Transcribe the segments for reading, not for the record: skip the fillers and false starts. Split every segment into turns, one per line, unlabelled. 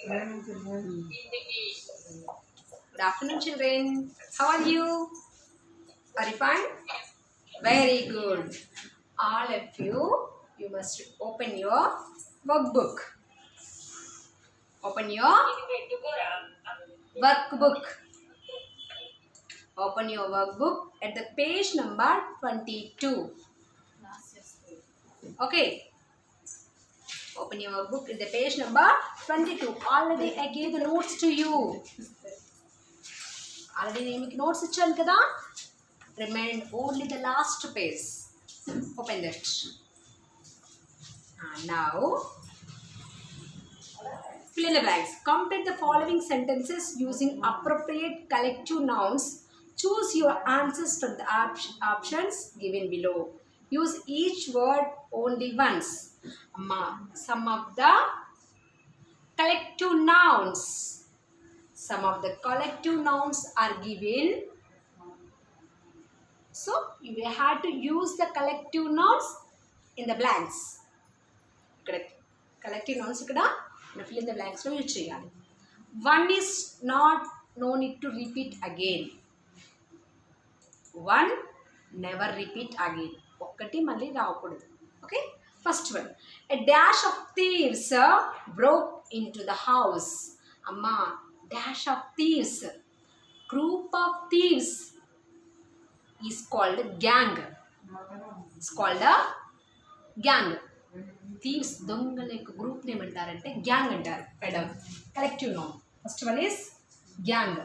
Good afternoon, children. How are you? Are you fine? Very good. All of you must open your workbook. Open your workbook. Open your workbook at the page number 22. Okay. Open your workbook at the page number 22. Already I gave the notes to you. Already I make notes ichanu kada. Remained only the last page. Open that. Now fill in the blanks. Complete the following sentences using appropriate collective nouns. Choose your answers from the options given below. Use each word only once. Some of the collective nouns. Some of the collective nouns are given. So you will have to use the collective nouns in the blanks. Collective nouns ikkada fill in the blanks lo use cheyali. One is not no need to repeat again. One never repeat again. Okkati malli raakudadu. Okay, first one. A dash of thieves broke into the house. Amma, dash of thieves, group of thieves is called gang. It's called a gang. Thieves దొంగల యొక్క group name అంటారంటే gang అంటారు. Collective noun. First one is gang.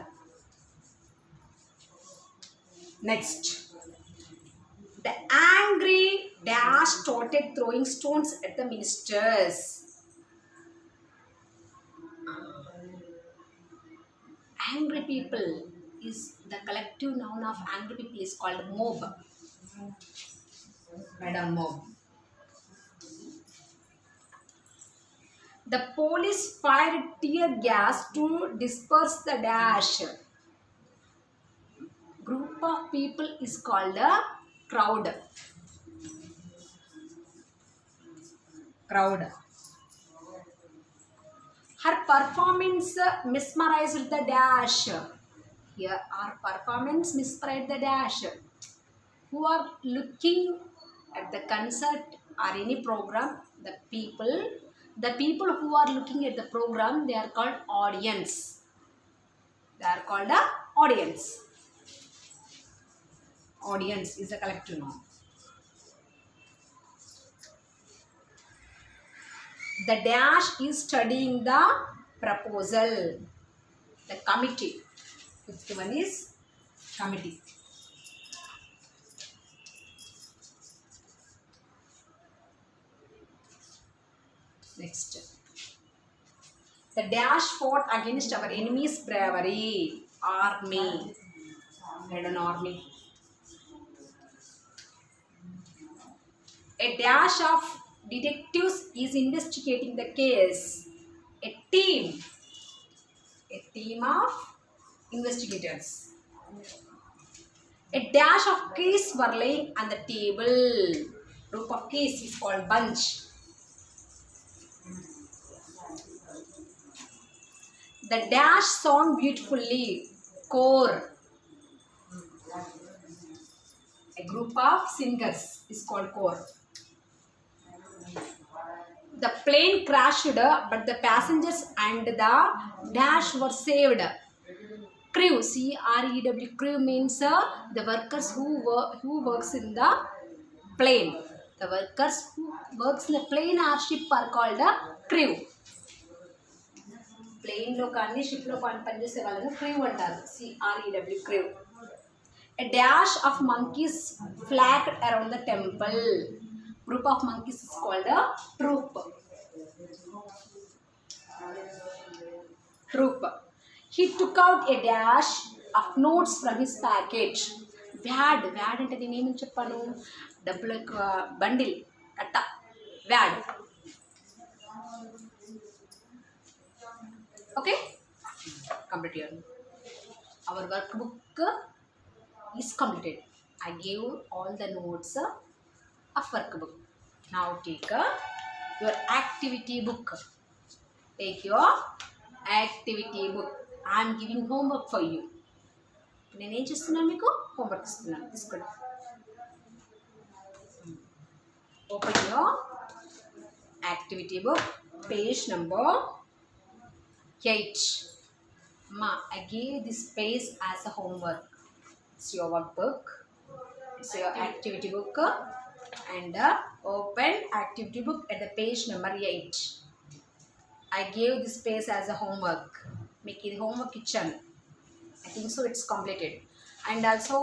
Next, the angry dash started throwing stones at the ministers. Angry people is the collective noun of angry people is called mob. Madam, mob. The police fired tear gas to disperse the dash. Group of people is called a crowd. Crowd. Her performance mesmerized the dash. Here, our performance mesmerized the dash. Who are looking at the concert or any program, the people who are looking at the program, they are called audience. They are called a audience. Audience is a collective noun. The dash is studying the proposal. The committee. Fifth one is committee. Next. The dash fought against our enemy's bravery. Army. Had an army. A dash of detectives is investigating the case. A team of investigators. A dash of keys were laying on the table. Group of keys is called bunch. The dash song beautifully. Core. A group of singers is called core. The plane crashed, but the passengers and the dash were saved. Crew, C-R-E-W, crew means the workers who works in the plane. The workers who works in the plane or ship are called a crew. Plane lo కానీ ship lo కానీ పనిచేసే వాళ్ళను crew అంటారు. C-R-E-W, crew. A dash of monkeys flagged around the temple. Group of monkeys is called a troop. Troop. He took out a dash of notes from his package. Wad అంటే దీని ఏమని చెప్పాను? డబ్బుల bundle కట్ట. Wad. Okay? Complete here. Our workbook is completed. I gave all the notes of workbook. Now take your activity book. Take your activity book. I'm giving homework for you. నేనేం చేస్తున్నాను, మీకు homework ఇస్తున్నాను, తీసుకోండి. Open your activity book, page number 8. Ma, I gave this page as a homework. It's your workbook. It's your activity book. And open activity book at the page number 8. I gave this page as a homework. Make it homework kitchen. I think so it's completed. And also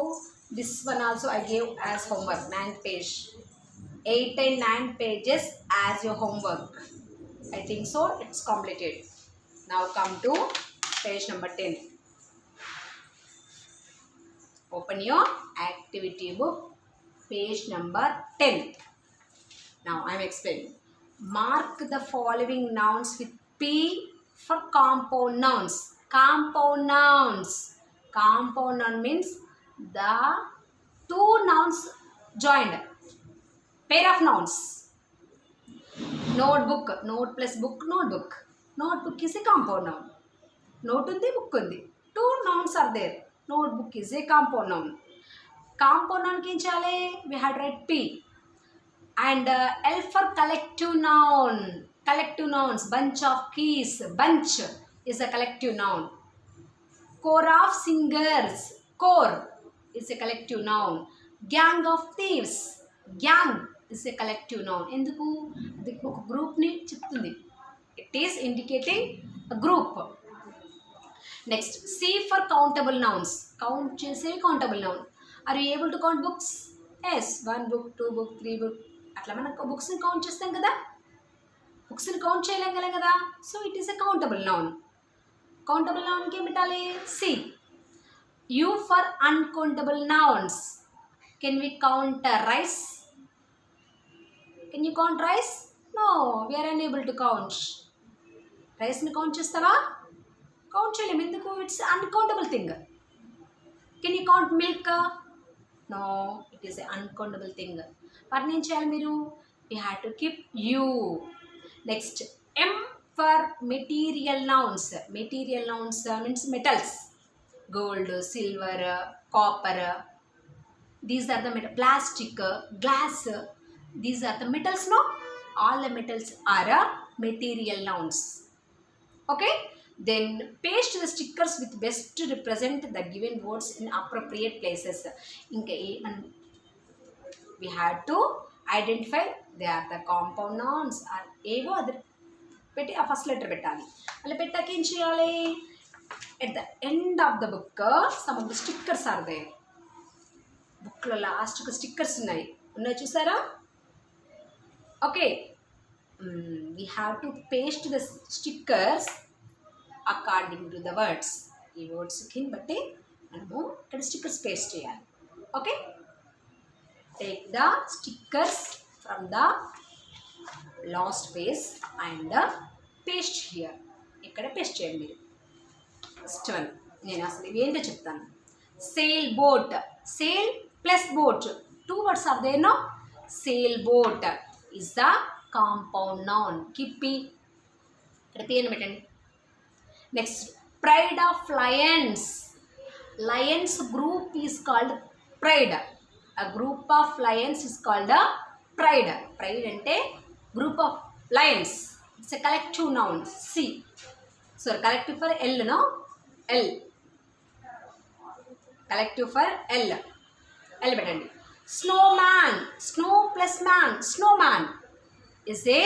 this one also I gave as homework, 9th page. 8 and 9 pages as your homework. I think so it's completed. Now come to page number 10. Open your activity book, page number 10. Now I am explaining. Mark the following nouns with P for compound nouns. Compound nouns. Compound noun means the two nouns joined. Pair of nouns. Notebook. Note plus book. Notebook. Notebook is a compound noun. Note undi, book undi. Two nouns are there. Notebook is a compound noun. Compound noun ki em cheyali? We had write P. And L for collective noun. Collective nouns. Bunch of keys. Bunch is a collective noun. Corps of singers. Corps is a collective noun. Gang of thieves. Gang is a collective noun. Enduku? Adi oka group ni cheptundi. It is indicating a group. Next, C for countable nouns. Count chese countable noun. Are you able to count books? Yes. 1 book, 2 book, 3 book. అట్లా మనం books ని count చేస్తాం కదా, books ని count చేయలేం కదా. So it is a countable noun. Countable noun కి ఏం పెట్టాలి? C. U for uncountable nouns. Can we count rice? Can you count rice? No, we are unable to count. రైస్ని కౌంట్ చేస్తావా? కౌంట్ చేయలేము. ఎందుకు? It's uncountable thing. Can you count milk? No, it is a uncountable thing. వాటిని ఏం చేయాలి మీరు? You have to keep you. Next, M for material nouns. Material nouns means metals. Gold, silver, copper. These are the metal. Plastic, glass. These are the metals, no? All the metals are material nouns. Okay? Then paste the stickers with best to represent the given words in appropriate places. Inka we had to identify they are the compound nouns or evo other petti a first letter pettali. Alla pettaki em cheyali? At the end of the book some of the stickers are there. Book lo last ku stickers unnai chusara? Okay, we have to paste the stickers according to the words. ఈ words కింద బట్టి మనము ఇక్కడ stickers paste చేయాలి. Okay, take the stickers from the last page and paste here. ఇక్కడ paste చేయండి మీరు. First one నేను అసలు ఇవేంటో చెప్తాను. Sail boat. Sail plus boat, 2 words are there, no? Sail boat is the compound noun. Keep P. ఇక్కడ P అని పెట్టండి. Next, pride of Lions. Lions group is called pride. a group of lions is called a pride. Pride అంటే group of lions. It's a collective noun. C. So collective for L, no? L. Collective for L. L పెట్టండి. Snowman. Snow plus man. Snowman is a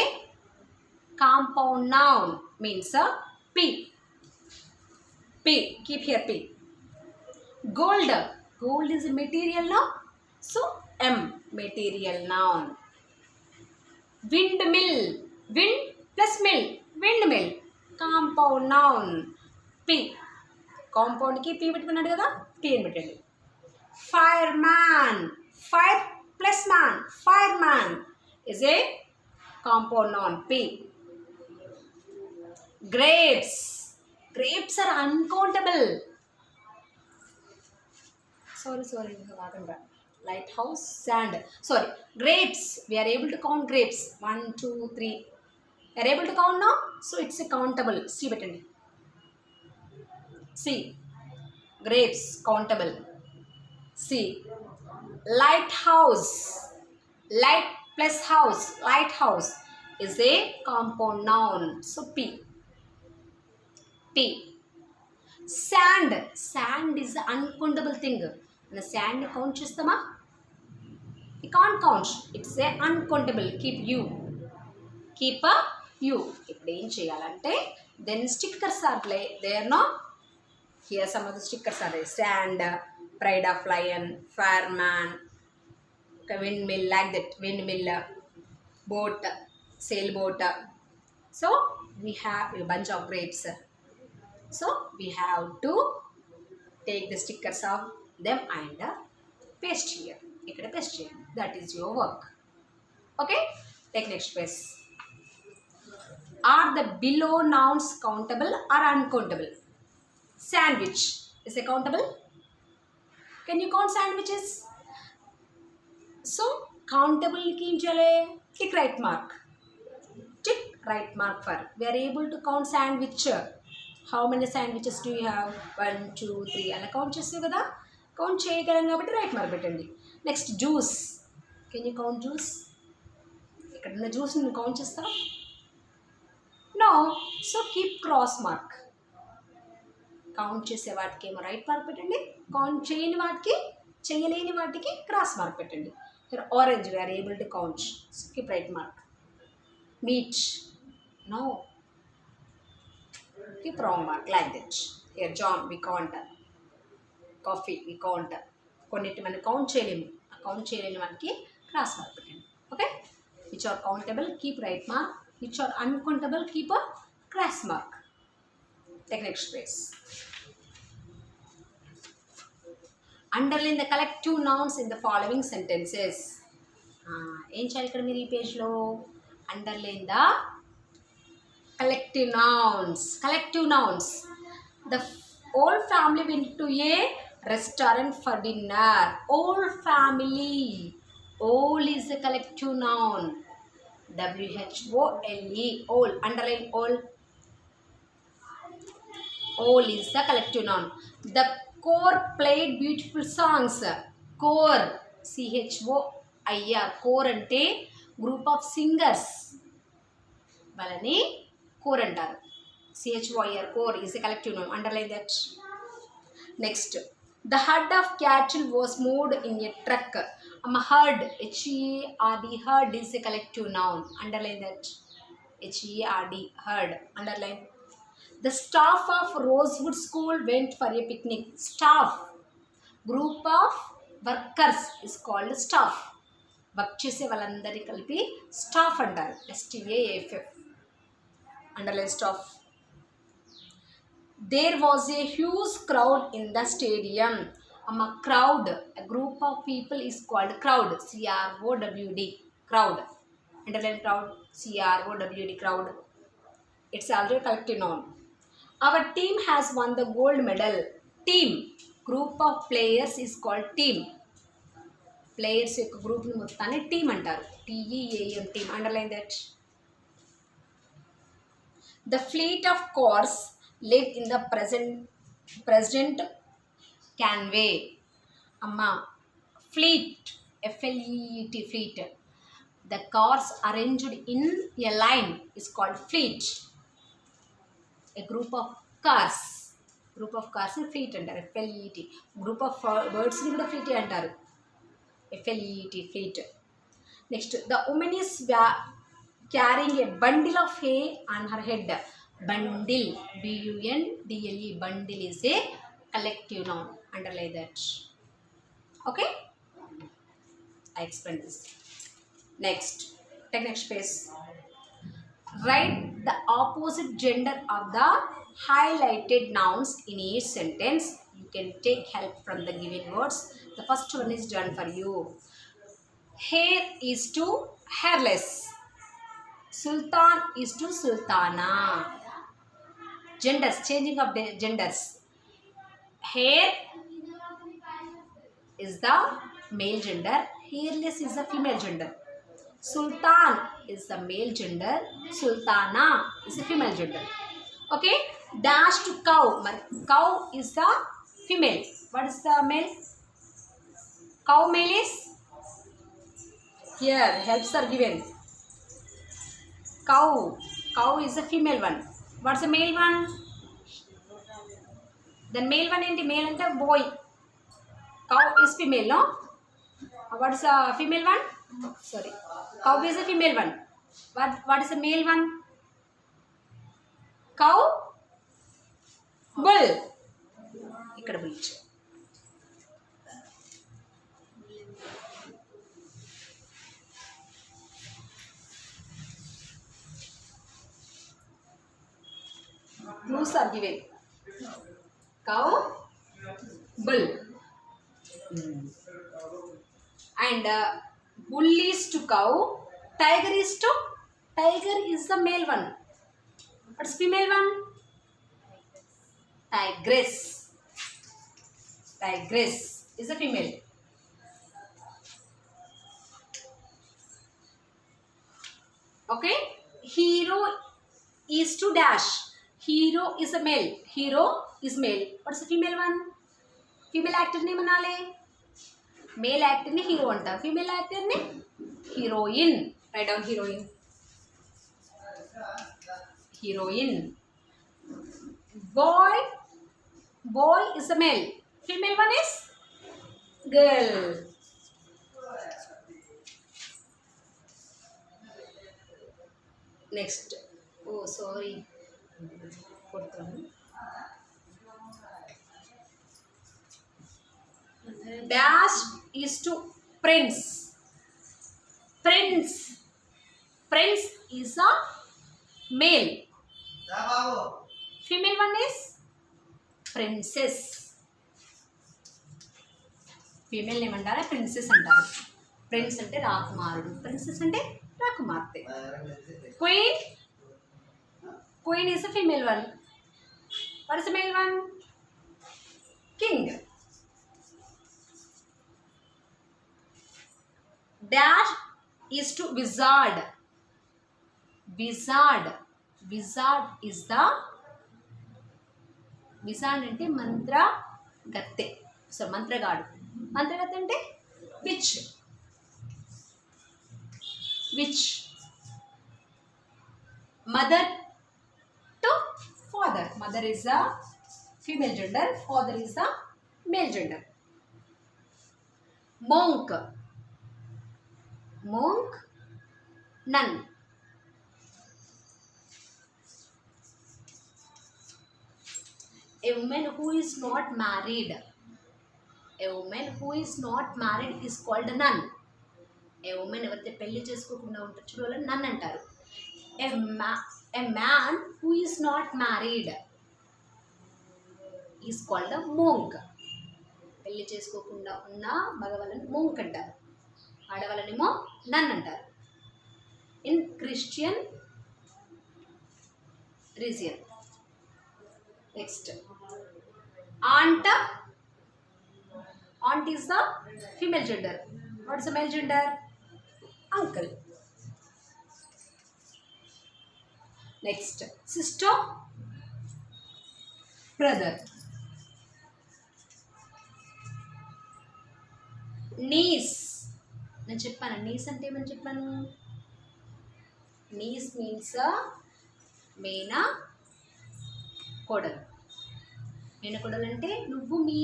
compound noun. Means a P. P. Keep here P. Gold. Gold is a material noun. So M. Material noun. Windmill. Wind plus mill. Windmill. Compound noun. P. Compound ki P పెట్టుకున్నాడు కదా, P అని పెట్టండి. Fireman. Fire plus man. Fireman is a compound noun. P. Grapes. Grapes are uncountable. Sorry. Lighthouse, sand. Sorry. Grapes. We are able to count grapes. 1, 2, 3. We are able to count now. So it's a countable. See button. C. Grapes, countable. C. Lighthouse. Light plus house. Lighthouse is a compound noun. So P. P. Sand. Sand is an uncountable thing. And sand count chestama? You can't count. It's a uncountable. Keep U. Keep a U. ఇప్పుడు ఏం చేయాలంటే then stickers are there, no? Here some of the stickers are there. Sand, pride of lion, fireman, windmill, like that. Windmill, boat, sailboat. So we have a bunch of grapes. So we have to take the stickers of them and paste here. Ikkada paste here. That is your work. Okay? Take next page. Are the below nouns countable or uncountable? Sandwich is it countable? Can you count sandwiches? So countable ki em chale? Tick right mark. Tick right mark for. We are able to count sandwich. How many sandwiches do you have? 1, 2, 3 అలా count చేస్తావు కదా. Count చేయగలం కాబట్టి right mark పెట్టండి. Next juice. Can you count juice? ఇక్కడ ఉన్న juice నువ్వు count చేస్తావా? No. So keep cross mark. Count చేసే వాటికి ఏమో రైట్ మార్క్ పెట్టండి. కౌంట్ చేయని వాటికి, చేయలేని వాటికి క్రాస్ మార్క్ పెట్టండి. Orange we are able to count. So keep right mark. Meat. No. Keep wrong mark like that. Here John we count. Coffee we count. కొన్నిటి మనం కౌంట్ చేయలేము. ఆ కౌంట్ చేయలేని వాటికి క్రాస్ మార్క్ పెట్టండి. Okay? Which are countable keep right mark. Which are uncountable keep a cross mark. Take next page. Underline the collective nouns in the following sentences. ఏం చేయాలి ఇక్కడ మీరు ఈ పేజ్లో? Underline the collective nouns. Collective nouns. The whole family went to a restaurant for dinner. Whole family. Whole is a collective noun. WHOLE. Whole. Underline whole. Whole is the collective noun. The choir played beautiful songs. Choir. CHOIR. Choir ante group of singers. వాళ్ళని core అంటారు. CHOIR core is a collective noun. Underline that. Next the heard of cattle was moved in a truck. Heard HERD heard is a collective noun. Underline that. HERD heard. Underline. The staff of rosewood school went for a picnic. Staff group of workers is called staff. Work చేసే వాళ్ళందరినీ కలిపి staff అంటారు. STAFF. Underline staff. There was a huge crowd in the stadium. Crowd, a group of people is called crowd. CROWD. Crowd. Underline crowd. CROWD. Crowd. It's already collective noun. Our team has won the gold medal. Team. Group of players is called team. Players యొక్క గ్రూప్ని మొత్తాన్ని team అంటారు. TEAM. Team. Underline that. The fleet of cars live in the present Canway. Fleet. FLEET. Fleet. The cars arranged in a line is called fleet. A group of cars. Group of cars ni fleet antaru. FLEET. Group of birds ni kuda fleet antaru. FLEET. Fleet. Next, the woman is carrying a bundle of hay on her head. Bundle. BUNDLE. Bundle is a collective noun. Underline that. Okay? I explained this. Next. Take next page. Write the opposite gender of the highlighted nouns in each sentence. You can take help from the given words. The first one is done for you. Hair is to hairless. Sultan is to sultana. Genders, changing of genders. Hair is the male gender. Hairless is the female gender. Sultan is the male gender. Sultana is the female gender. Okay, dash to cow. Cow is the female. What is the male? Cow male is here. Helps are given. Cow. Cow is the female one. What's the male one? Then male one and the male and the boy. Cow is female, no? What's the female one? Sorry. Cow is the female one. What is the male one? Cow. Bull. ఇక్కడ bull. Clues are given. Cow, bull. And bull is to cow. Tiger is to? Tiger is the male one. What's female one? Tigress. Tigress is a female. Okay. Hero is to dash. Hero is a male. Hero is male. What's the female one? Female actor name anale. Male actor ni hero anta. Female actor ni heroine. Write down heroine. Heroine. Boy is a male. Female one is girl. Next. Oh, sorry. Dash is to prince. Prince is a male. Female one is princess. Female name antara princess antaru. Prince ante rakumarudu. Princess ante rakumarthe. Queen is a female one. What is the male one? King. Dash is to wizard. Wizard is the wizard ante mantra gatte. So mantra gaadu. Mantra gatte ante witch. Mother to father. Mother is a female gender. Father is a male gender. Monk, nun. A woman who is not married. A woman who is not married is called a nun. A woman ఎవరైతే పెళ్లి చేసుకోకుండా ఉంటారు చూడ వాళ్ళని నన్ అంటారు. A man who is not married is called a monk. పెళ్లి చేసుకోకుండా ఉన్న మగవాళ్ళని monk అంటారు. ఆడవాళ్ళనేమో నన్ అంటారు. In Christian region. Next. Aunt is the female gender. What is the male gender? Uncle. Next. Sister, brother. Niece. నేను చెప్పాను niece అంటే ఏమని చెప్పాను? Niece means మేనా కోడలు. మేన కోడలు అంటే నువ్వు మీ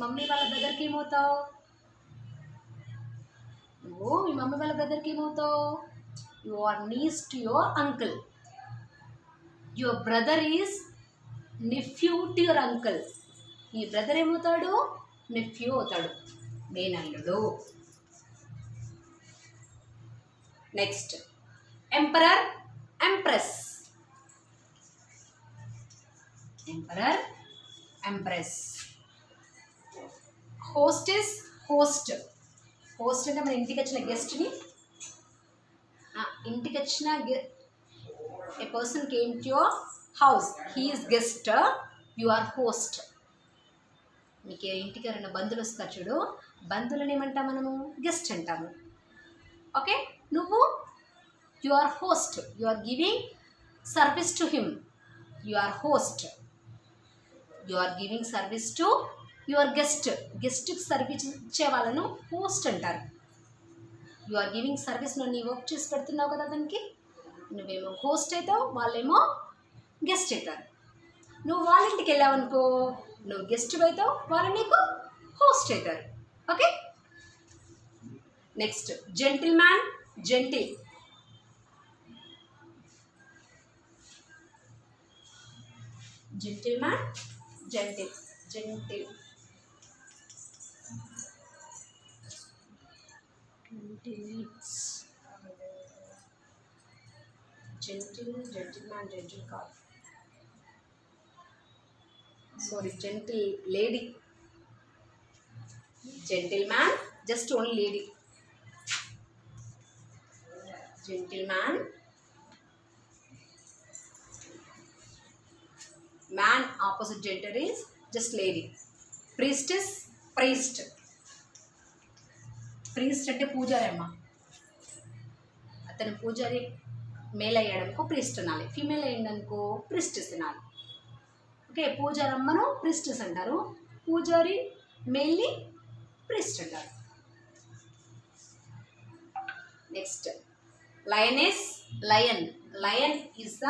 మమ్మీ వాళ్ళ బ్రదర్కి ఏమవుతావు? నువ్వు మీ మమ్మీ వాళ్ళ బ్రదర్కి ఏమవుతావు? You are niece to your uncle. Your brother is nephew to your uncle. Me brother ఏమవుతాడు? నెఫ్యూ అవుతాడు, మేనల్లుడు. Next. Emperor, empress. Emperor, empress. Hostess, host. Host అంటే మన ఇంటికి వచ్చిన గెస్ట్ని, ఇంటికి వచ్చిన a person came to your house, he is guest, you are host. మీకు ఇంటికి ఎవరైనా బంధువులు వస్తారు చూడు, బంధువులను ఏమంటాం మనము? గెస్ట్ అంటాము. ఓకే, నువ్వు you are host, you are giving service to him. You are host. You are giving service to your guest. Guest కి సర్వీస్ ఇచ్చే వాళ్ళను హోస్ట్ అంటారు. యు ఆర్ గివింగ్ సర్వీస్, నువ్వు నీ వర్క్ చేసి పెడుతున్నావు కదా దానికి, నువ్వేమో హోస్ట్ అవుతావు, వాళ్ళేమో గెస్ట్ అవుతారు. నువ్వు వాళ్ళ ఇంటికి వెళ్ళావు అనుకో, నువ్వు గెస్ట్ అవుతావు, వాళ్ళు నీకు హోస్ట్ అవుతారు. Okay. Next gentleman, gentle. Gentleman, gentle, gentle, gentleman, gentle car. Sorry, gentle lady. Gentleman, just only lady. Gentleman. Man opposite gender is just lady. Priestess, priest. Priest అంటే పూజారి అమ్మ. అతను పూజారి మేల్ అయ్యాడనుకో ప్రీస్ట్ అనాలి, ఫీమేల్ అయ్యిందనుకో ప్రిస్టెస్ అనాలి. Okay. పూజారి అమ్మను priestess అంటారు, పూజారి మేల్ని ప్రిస్ట్ అంటారు. Next lioness, lion. Lion is the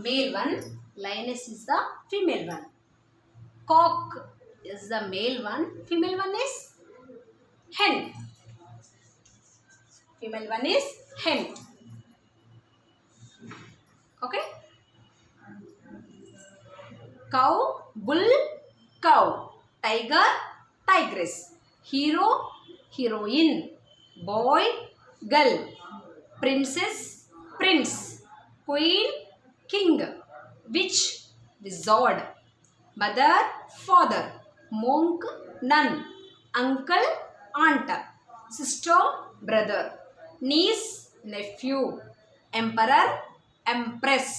male one, lioness is the female one. Cock is the male one, female one is hen. Female one is hen. Okay. Cow, bull, cow. Tiger, tigress. Hero, heroine. Boy, girl. Princess, prince. Queen, king. Witch, wizard. Mother, father. Monk, nun. Uncle, aunt. Sister, brother. Niece, nephew. Emperor, empress.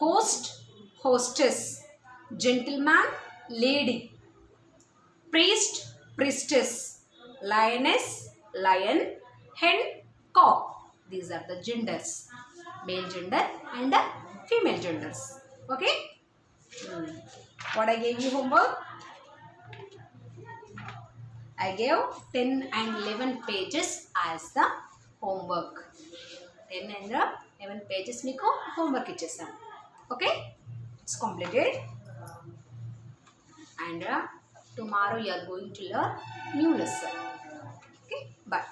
Host, hostess. Gentleman, lady. Priest, priestess. Lioness, lion. Hen, cock. These are the genders. Male gender and female genders. Okay. What I gave you homework? I gave 10 and 11 pages as the homework. 10 and 11 pages meeku homework ichesam. Okay. It's completed. And tomorrow you are going to learn new lesson. Okay. Bye.